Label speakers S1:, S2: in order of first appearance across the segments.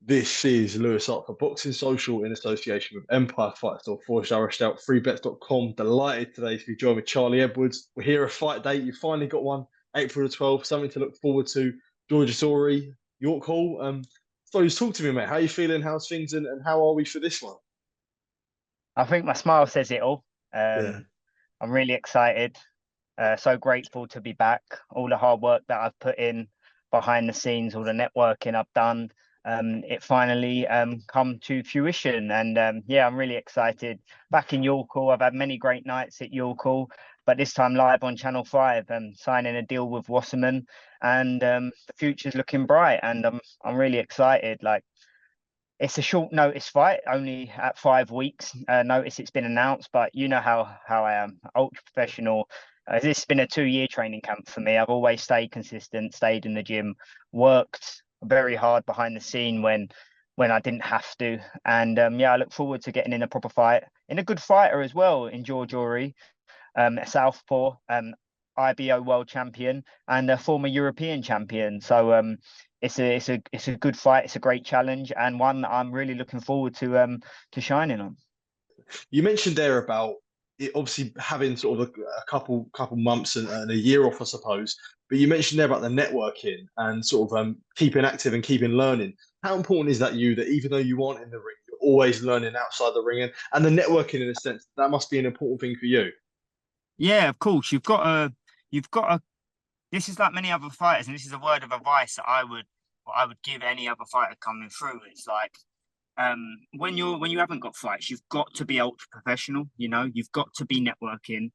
S1: This is Lewis Hart for Boxing Social in association with Empire Fight Store, Forged Irish Stout, freebets.com. Delighted today to be joined with Charlie Edwards. We're here a fight day. You finally got one, April the 12th, something to look forward to. Georges Ory, York Hall. So talk to me, mate. How are you feeling? How's things and how are we for this one?
S2: I think my smile says it all.
S1: Yeah.
S2: I'm really excited. So grateful to be back. All the hard work that I've put in behind the scenes, all the networking I've done, it finally come to fruition. And yeah, I'm really excited. Back in York Hall, I've had many great nights at York Hall, but this time live on Channel 5, signing a deal with Wasserman, and the future's looking bright. And I'm really excited. Like, it's a short notice fight, only at 5 weeks notice it's been announced, but you know how I am, ultra professional. This has been a 2-year training camp for me. I've always stayed consistent, stayed in the gym, worked very hard behind the scene when I didn't have to. And yeah, I look forward to getting in a proper fight, in a good fighter as well, in Georges Ory, a southpaw, IBO world champion and a former European champion. So it's a good fight. It's a great challenge and one that I'm really looking forward to shining on.
S1: You mentioned there about it obviously having sort of a couple months and a year off, I suppose. But you mentioned there about the networking and sort of keeping active and keeping learning. How important is that you that even though you aren't in the ring, you're always learning outside the ring and the networking in a sense that must be an important thing for you.
S2: Yeah, of course. You've got a this is like many other fighters, and this is a word of advice that I would give any other fighter coming through. It's like when you haven't got fights, you've got to be ultra professional. You've got to be networking.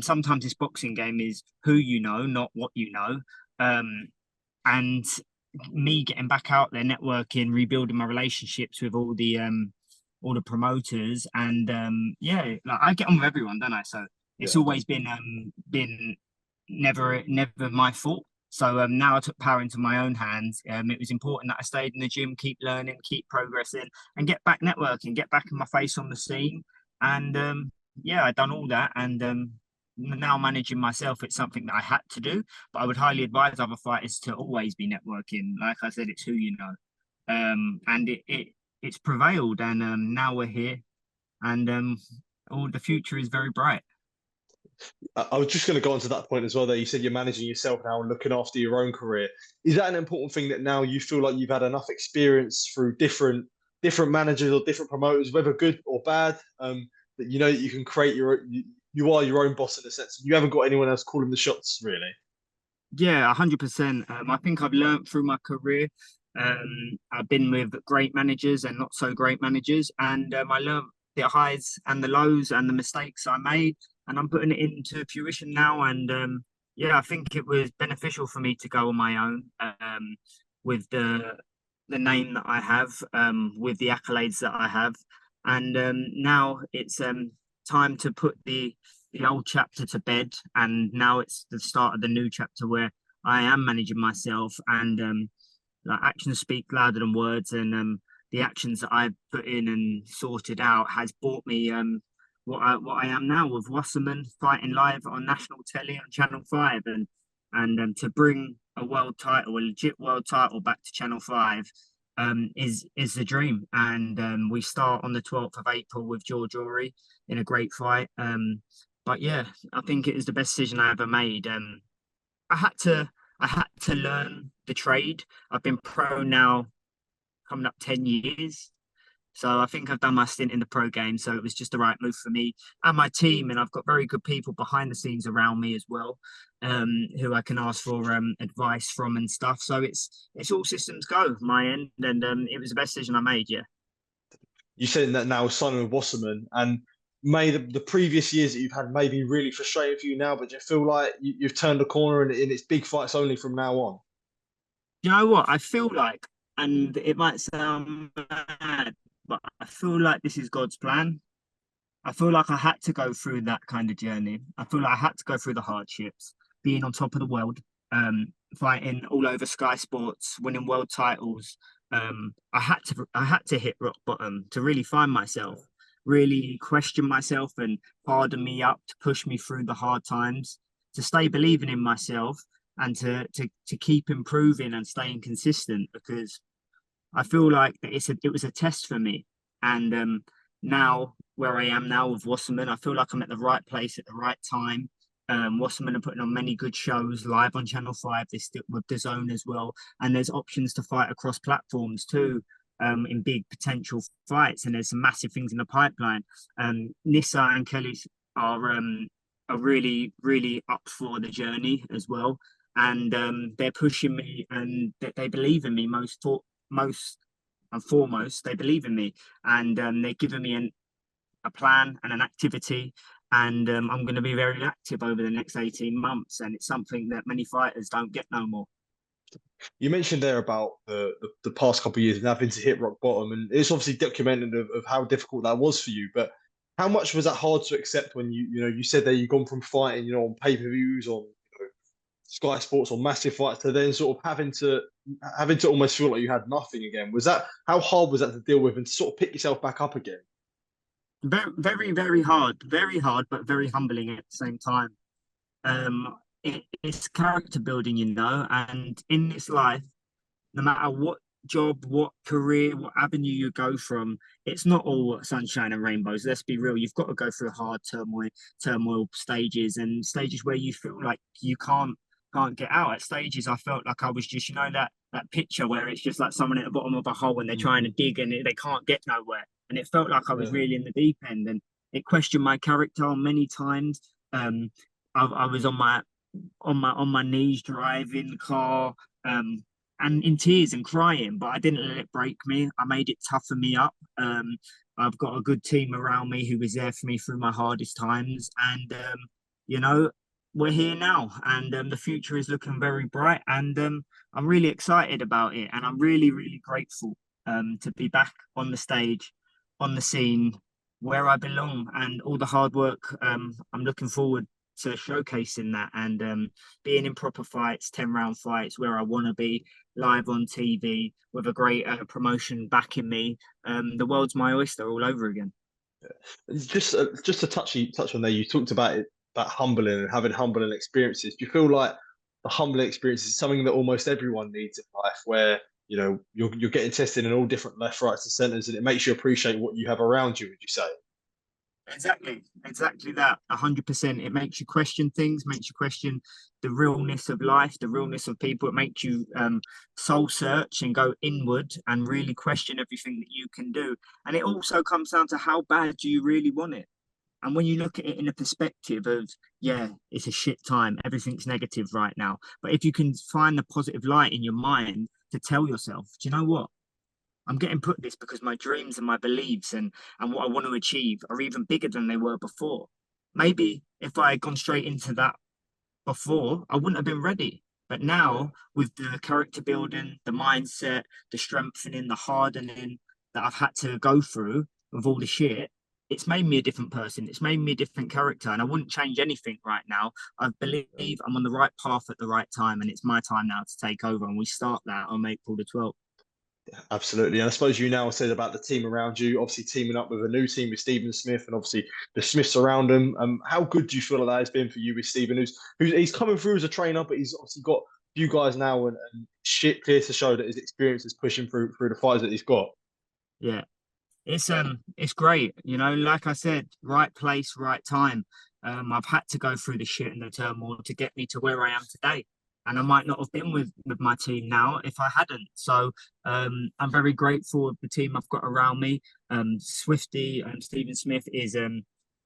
S2: Sometimes this boxing game is who you know, not what you know. And me getting back out there, networking, rebuilding my relationships with all the promoters, and yeah, like I get on with everyone, don't I? So it's
S1: Yeah.
S2: always been never my fault. So now I took power into my own hands. It was important that I stayed in the gym, keep learning, keep progressing, and get back networking, get back in my face on the scene. And yeah, I done all that, and now managing myself, it's something that I had to do. But I would highly advise other fighters to always be networking. Like I said, it's who you know, and it's prevailed, and now we're here, and all the future is very bright.
S1: I was just going to go on to that point as well. There, you said you're managing yourself now and looking after your own career. Is that an important thing that now you feel like you've had enough experience through different managers or different promoters, whether good or bad, that you know that you can create you are your own boss in a sense. You haven't got anyone else calling the shots, really.
S2: Yeah, 100%. I think I've learned through my career. I've been with great managers and not so great managers, and I learned the highs and the lows and the mistakes I made, and I'm putting it into fruition now. And yeah, I think it was beneficial for me to go on my own, with the name that I have, with the accolades that I have, and now it's time to put the old chapter to bed, and now it's the start of the new chapter where I am managing myself, and like actions speak louder than words, and the actions that I've put in and sorted out has brought me what I am now with Wasserman fighting live on national telly on Channel 5, and to bring a world title, a legit world title, back to Channel 5 is the dream. And we start on the 12th of April with Georges Ory in a great fight. But yeah, I think it is the best decision I ever made. I had to I had to learn the trade. I've been pro now coming up 10 years. So I think I've done my stint in the pro game. So it was just the right move for me and my team. And I've got very good people behind the scenes around me as well, who I can ask for advice from and stuff. So it's all systems go my end. And it was the best decision I made. Yeah.
S1: You said that now signing with Wasserman and may the previous years that you've had may be really frustrating for you now, but do you feel like you've turned a corner and it's big fights only from now on?
S2: You know what? I feel like, and it might sound mad, but I feel like this is God's plan. I feel like I had to go through that kind of journey. I feel like I had to go through the hardships, being on top of the world, fighting all over Sky Sports, winning world titles. I had to hit rock bottom to really find myself, really question myself and harden me up to push me through the hard times, to stay believing in myself and to keep improving and staying consistent because I feel like it was a test for me. And now where I am now with Wasserman, I feel like I'm at the right place at the right time. Wasserman are putting on many good shows live on Channel 5. They stick with the Zone as well. And there's options to fight across platforms too, in big potential fights. And there's some massive things in the pipeline. Nissa and Kelly are really, really up for the journey as well. And they're pushing me and they believe in me most and foremost. They believe in me and they're giving me a plan and an activity. And I'm going to be very active over the next 18 months. And it's something that many fighters don't get no more.
S1: You mentioned there about the past couple of years and having to hit rock bottom, and it's obviously documented of how difficult that was for you. But how much was that hard to accept when you said that you've gone from fighting on pay-per-views, on Sky Sports, or massive fights, to then sort of having to almost feel like you had nothing again? Was that, how hard was that to deal with and to sort of pick yourself back up again?
S2: Very, very, very hard, but very humbling at the same time. It's character building, and in this life, no matter what job, what career, what avenue you go from, it's not all sunshine and rainbows. Let's be real. You've got to go through hard turmoil stages and stages where you feel like you can't get out. At stages, I felt like I was just, that picture where it's just like someone at the bottom of a hole and they're trying to dig and they can't get nowhere. And it felt like I was
S1: Yeah.
S2: really in the deep end, and it questioned my character many times. I was on my knees driving the car, and in tears and crying, but I didn't let it break me. I made it toughen me up. I've got a good team around me who was there for me through my hardest times, and you know, we're here now, and the future is looking very bright, and I'm really excited about it, and I'm really, really grateful to be back on the stage, on the scene, where I belong, and all the hard work. I'm looking forward to showcasing that and being in proper fights, 10-round fights where I want to be, live on TV with a great promotion backing me. The world's my oyster all over again.
S1: Just to touch on there, you talked about it, about humbling and having humbling experiences. Do you feel like the humbling experience is something that almost everyone needs in life, where you're getting tested in all different left, rights, and centers, and it makes you appreciate what you have around you? Would you say?
S2: Exactly that. 100%. It makes you question things, makes you question the realness of life, the realness of people. It makes you soul search and go inward and really question everything that you can do. And it also comes down to how bad do you really want it. And when you look at it in a perspective of, yeah, it's a shit time, everything's negative right now. But if you can find the positive light in your mind to tell yourself, do you know what? I'm getting put this because my dreams and my beliefs and what I want to achieve are even bigger than they were before. Maybe if I had gone straight into that before, I wouldn't have been ready. But now, with the character building, the mindset, the strengthening, the hardening that I've had to go through with all the shit, it's made me a different person. It's made me a different character. And I wouldn't change anything right now. I believe I'm on the right path at the right time. And it's my time now to take over. And we start that on April the 12th.
S1: Absolutely. And I suppose you now said about the team around you, obviously teaming up with a new team with Stephen Smith and obviously the Smiths around him. How good do you feel that has been for you with Stephen, who's he's coming through as a trainer, but he's obviously got you guys now, and shit clear to show that his experience is pushing through the fighters that he's got.
S2: Yeah. It's great, like I said, right place, right time. I've had to go through the shit and the turmoil to get me to where I am today. And I might not have been with my team now if I hadn't. So I'm very grateful of the team I've got around me. Swifty and Stephen Smith is a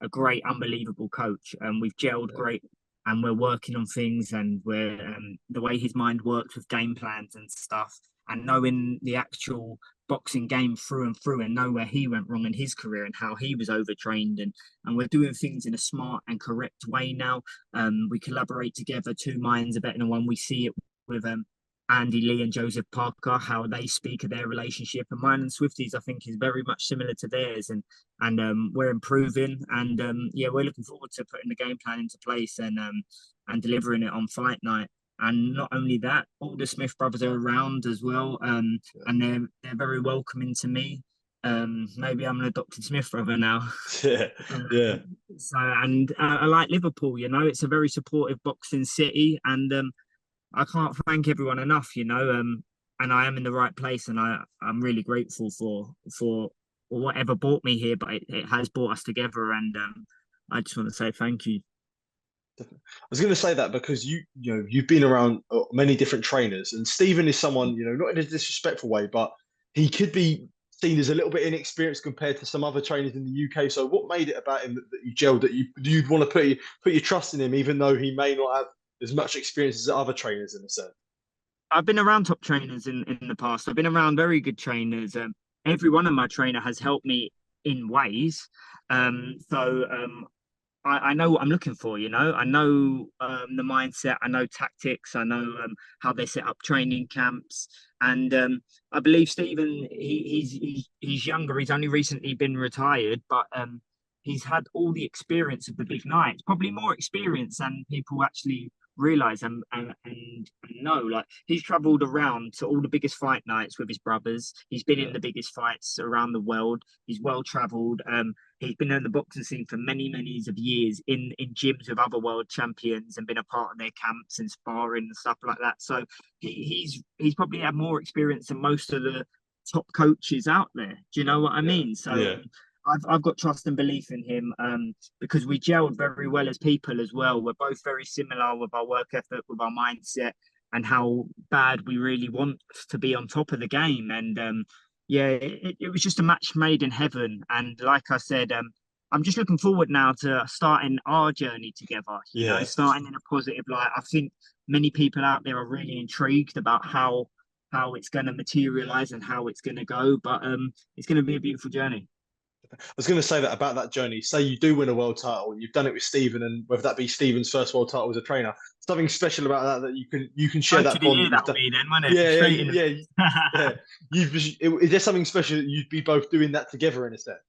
S2: great, unbelievable coach. We've gelled great and we're working on things, and we're the way his mind works with game plans and stuff, and knowing the actual boxing game through and through, and know where he went wrong in his career and how he was overtrained, and we're doing things in a smart and correct way now. We collaborate together, two minds are better than one. We see it with Andy Lee and Joseph Parker, how they speak of their relationship, and mine and Swifty's I think is very much similar to theirs, and we're improving, and yeah, we're looking forward to putting the game plan into place and delivering it on fight night. And not only that, all the Smith brothers are around as well, and they're very welcoming to me. Maybe I'm an adopted Smith brother now.
S1: Yeah, yeah.
S2: So, and I like Liverpool. It's a very supportive boxing city, and I can't thank everyone enough. I am in the right place, and I'm really grateful for whatever brought me here, but it has brought us together, and I just want to say thank you.
S1: I was going to say that because you've been around many different trainers, and Stephen is someone, not in a disrespectful way, but he could be seen as a little bit inexperienced compared to some other trainers in the UK. So what made it about him that you gelled, that you'd want to put your trust in him, even though he may not have as much experience as other trainers in a sense?
S2: I've been around top trainers in the past. I've been around very good trainers. Every one of my trainer has helped me in ways. So I know what I'm looking for, I know the mindset, I know tactics, I know how they set up training camps. And I believe Stephen, he's younger, he's only recently been retired, but he's had all the experience of the big nights, probably more experience than people actually realize and know. Like, he's traveled around to all the biggest fight nights with his brothers. He's been in the biggest fights around the world. He's well traveled. He's been in the boxing scene for many of years in gyms with other world champions and been a part of their camps and sparring and stuff like that. So he's probably had more experience than most of the top coaches out there. Do you know what I mean? So
S1: Yeah.
S2: I've got trust and belief in him because we gelled very well as people as well. We're both very similar with our work ethic, with our mindset, and how bad we really want to be on top of the game. And yeah, it was just a match made in heaven. And like I said, I'm just looking forward now to starting our journey together,
S1: Yeah.
S2: starting in a positive light. I think many people out there are really intrigued about how it's going to materialize and how it's going to go. But it's going to be a beautiful journey.
S1: I was going to say that about that journey. Say you do win a world title, you've done it with Stephen, and whether that be Stephen's first world title as a trainer, something special about that you can share
S2: Coach
S1: that
S2: of the
S1: bond
S2: year,
S1: that you've
S2: that'll
S1: done.
S2: be then, won't it?
S1: Yeah,
S2: Straight in.
S1: yeah. Is there something special that you'd be both doing that together in a sense?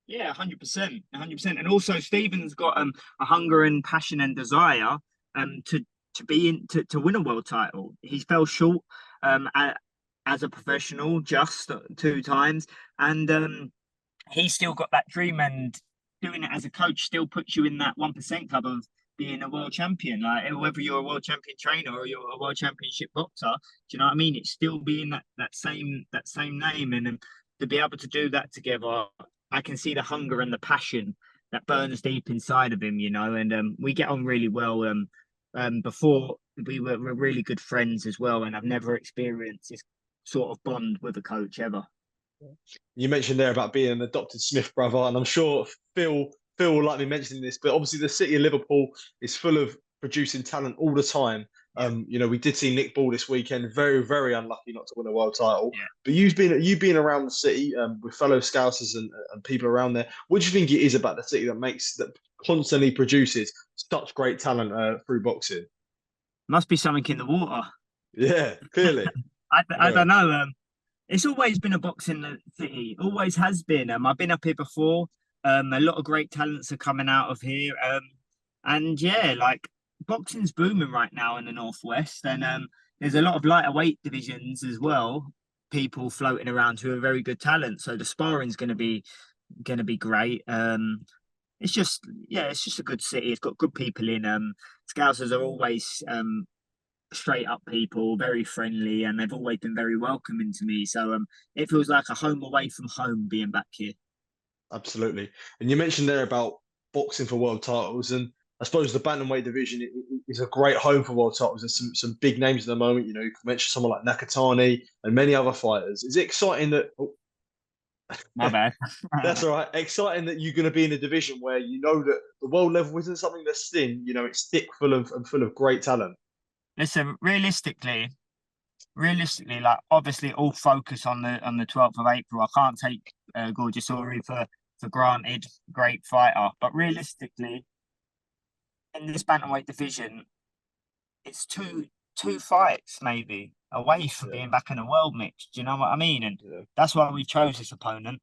S2: Yeah, 100%, 100%. And also, Stephen's got a hunger and passion and desire to be in to win a world title. He fell short as a professional just 2 times, and he's still got that dream, and doing it as a coach still puts you in that 1% club of being a world champion. Like, whether you're a world champion trainer or you're a world championship boxer, do you know what I mean? It's still being that same name, and to be able to do that together, I can see the hunger and the passion that burns deep inside of him, and we get on really well. Before we're really good friends as well, and I've never experienced this sort of bond with a coach ever.
S1: You mentioned there about being an adopted Smith brother, and I'm sure Phil will like me mentioning this, but obviously the city of Liverpool is full of producing talent all the time.
S2: Yeah.
S1: We did see Nick Ball this weekend, very, very unlucky not to win a world title.
S2: Yeah.
S1: But you've been around the city with fellow Scousers and people around there. What do you think it is about the city that constantly produces such great talent through boxing?
S2: Must be something in the water.
S1: Yeah, clearly.
S2: I don't know. It's always been a boxing city. Always has been. I've been up here before. A lot of great talents are coming out of here. And yeah, like, boxing's booming right now in the Northwest, and there's a lot of lighter weight divisions as well. People floating around who are very good talent. So the sparring's going to be great. It's just a good city. It's got good people in. Scousers are always straight up people, very friendly, and they've always been very welcoming to me. So it feels like a home away from home being back here.
S1: Absolutely. And you mentioned there about boxing for world titles, and I suppose the bantamweight division is a great home for world titles. There's some big names at the moment. You can mention someone like Nakatani and many other fighters. Is it exciting that? Oh,
S2: My bad.
S1: that's all right. Exciting that you're going to be in a division where you know that the world level isn't something that's thin. It's thick, full of great talent.
S2: Listen, realistically, like, obviously all focus on the 12th of April. I can't take Georges Ory for granted, great fighter. But realistically, in this bantamweight division, it's two fights maybe away from being back in a world mix. Do you know what I mean? And that's why we chose this opponent,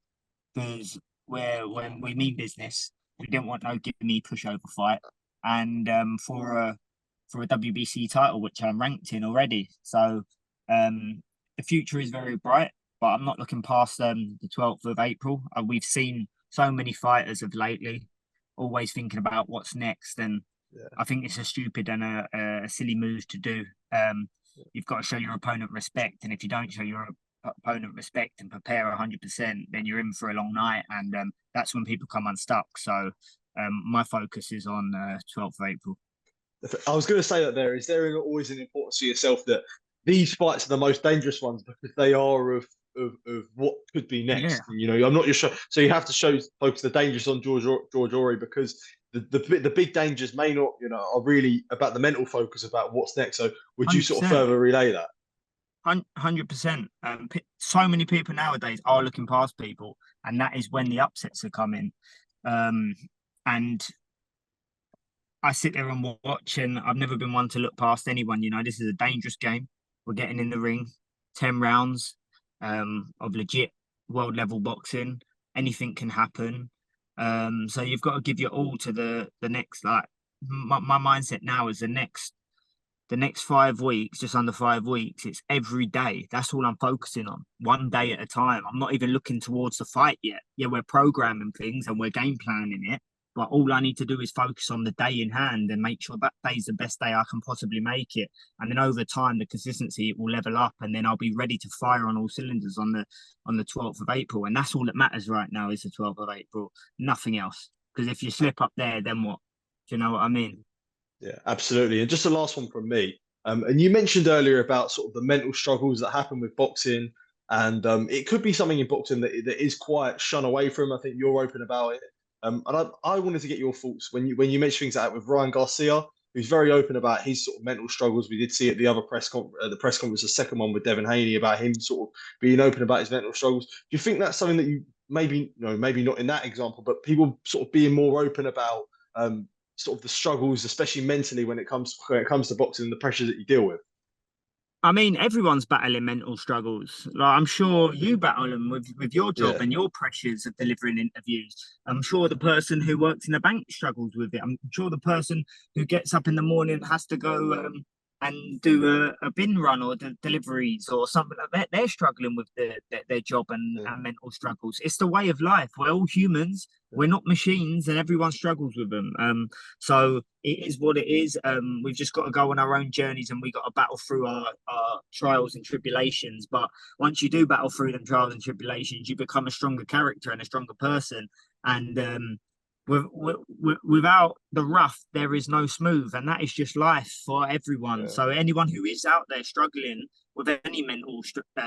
S2: because when we mean business, we didn't want no gimme pushover fight, and for a WBC title, which I'm ranked in already. So the future is very bright, but I'm not looking past the 12th of April. We've seen so many fighters of lately always thinking about what's next, and I think it's a stupid and a silly move to do. you've got to show your opponent respect. And if you don't show your opponent respect and prepare 100%, then you're in for a long night. And that's when people come unstuck. So my focus is on 12th of April.
S1: I was going to say that is there always an importance to yourself that these fights are the most dangerous ones because they are of what could be next.
S2: Yeah.
S1: And, you know, I'm not just sure. So you have to focus the dangers on Georges Ory because the big dangers may not, you know, are really about the mental focus about what's next. So would you
S2: 100%.
S1: sort of further relay that?
S2: 100%. So many people nowadays are looking past people, and that is when the upsets are coming. And I sit there and watch, and I've never been one to look past anyone. You know, this is a dangerous game. We're getting in the ring, 10 rounds of legit world level boxing. Anything can happen. So you've got to give your all to the next. Like my mindset now is the next 5 weeks, just under 5 weeks. It's every day. That's all I'm focusing on, one day at a time. I'm not even looking towards the fight yet. Yeah, we're programming things and we're game planning it. But all I need to do is focus on the day in hand and make sure that day's the best day I can possibly make it. And then over time, the consistency will level up, and then I'll be ready to fire on all cylinders on the 12th of April. And that's all that matters right now is the 12th of April, nothing else. Because if you slip up there, then what? Do you know what I mean?
S1: Yeah, absolutely. And just the last one from me. And you mentioned earlier about sort of the mental struggles that happen with boxing, and it could be something in boxing that is quite shun away from. I think you're open about it. And I wanted to get your thoughts when you mentioned things like that with Ryan Garcia, who's very open about his sort of mental struggles. We did see at the other press conference, the second one with Devin Haney, about him sort of being open about his mental struggles. Do you think that's something that you maybe not in that example, but people sort of being more open about sort of the struggles, especially mentally when it comes to boxing and the pressures that you deal with?
S2: I mean, everyone's battling mental struggles. Like, I'm sure you battle them with your job
S1: Yeah.
S2: and your pressures of delivering interviews. I'm sure the person who works in a bank struggles with it. I'm sure the person who gets up in the morning has to go and do a bin run or deliveries or something like that. They're struggling with their job and mental struggles. It's the way of life. We're all humans. We're not machines, and everyone struggles with them. So it is what it is. We've just got to go on our own journeys, and we got to battle through our trials and tribulations. But once you do battle through them trials and tribulations, you become a stronger character and a stronger person. And without the rough, there is no smooth, and that is just life for everyone.
S1: Yeah.
S2: So anyone who is out there struggling with any mental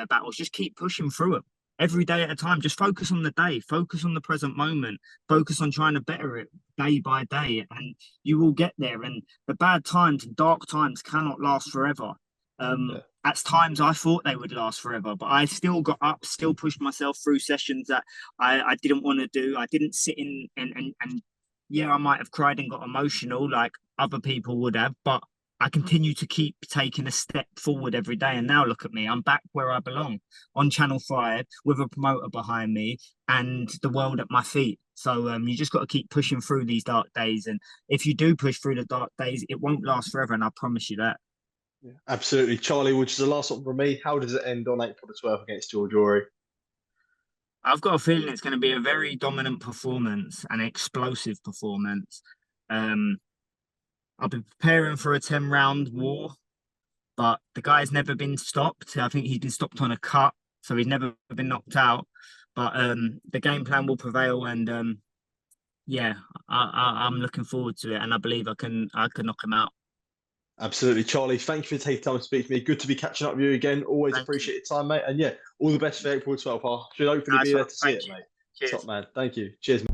S2: battles, just keep pushing through them every day at a time. Just focus on the day, focus on the present moment, focus on trying to better it day by day, and you will get there. And the bad times, dark times cannot last forever. At times I thought they would last forever, but I still got up, still pushed myself through sessions that I didn't want to do. I didn't sit in and yeah, I might have cried and got emotional like other people would have, but I continue to keep taking a step forward every day. And now look at me, I'm back where I belong, on Channel 5 with a promoter behind me and the world at my feet. So you just got to keep pushing through these dark days. And if you do push through the dark days, it won't last forever. And I promise you that.
S1: Yeah, absolutely. Charlie, which is the last one from me. How does it end on April the 12th against Georges Ory?
S2: I've got a feeling it's going to be a very dominant performance, an explosive performance. I'll be preparing for a 10-round war, but the guy's never been stopped. I think he's been stopped on a cut, so he's never been knocked out. But the game plan will prevail, and yeah, I'm looking forward to it, and I believe I can knock him out.
S1: Absolutely. Charlie, thank you for taking time to speak to me. Good to be catching up with you again. Always
S2: Thank
S1: appreciate your time, mate. And yeah, all the best for April 12th. I should hopefully
S2: you.
S1: be
S2: Nice
S1: there
S2: one.
S1: to see
S2: Thank
S1: it,
S2: you.
S1: mate.
S2: Cheers.
S1: Top man. Thank you. Cheers, mate.